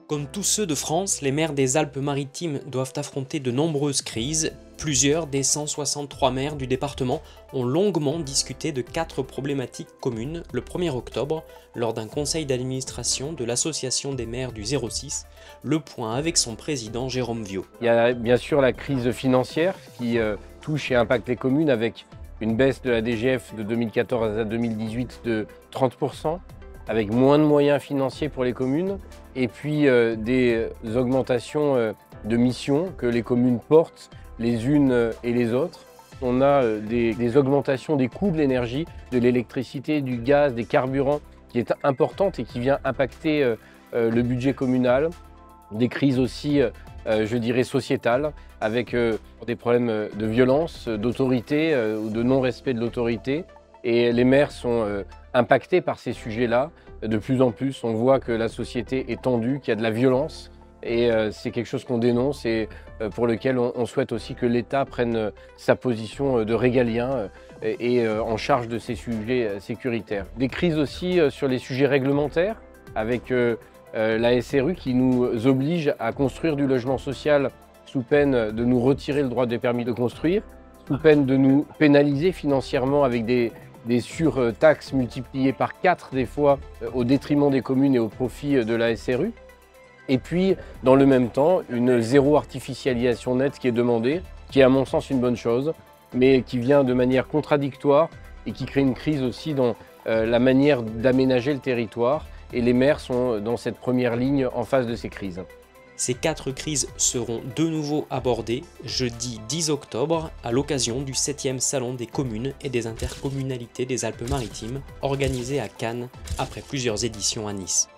Comme tous ceux de France, les maires des Alpes-Maritimes doivent affronter de nombreuses crises. Plusieurs des 163 maires du département ont longuement discuté de 4 problématiques communes le 1er octobre lors d'un conseil d'administration de l'association des maires du 06, le point avec son président Jérôme Viau. Il y a bien sûr la crise financière qui touche et impacte les communes avec une baisse de la DGF de 2014 à 2018 de 30%. Avec moins de moyens financiers pour les communes, et puis des augmentations de missions que les communes portent les unes et les autres. On a des augmentations des coûts de l'énergie, de l'électricité, du gaz, des carburants, qui est importante et qui vient impacter le budget communal. Des crises aussi, je dirais, sociétales, avec des problèmes de violence, d'autorité ou de non-respect de l'autorité. Et les maires sont impactés par ces sujets-là. De plus en plus, on voit que la société est tendue, qu'il y a de la violence. Et c'est quelque chose qu'on dénonce et pour lequel on souhaite aussi que l'État prenne sa position de régalien et en charge de ces sujets sécuritaires. Des crises aussi sur les sujets réglementaires, avec la SRU qui nous oblige à construire du logement social sous peine de nous retirer le droit des permis de construire, sous peine de nous pénaliser financièrement avec des surtaxes multipliées par 4 des fois au détriment des communes et au profit de la SRU. Et puis, dans le même temps, une zéro artificialisation nette qui est demandée, qui est à mon sens une bonne chose, mais qui vient de manière contradictoire et qui crée une crise aussi dans la manière d'aménager le territoire. Et les maires sont dans cette première ligne en face de ces crises. Ces 4 crises seront de nouveau abordées jeudi 10 octobre à l'occasion du 7e Salon des communes et des intercommunalités des Alpes-Maritimes organisé à Cannes après plusieurs éditions à Nice.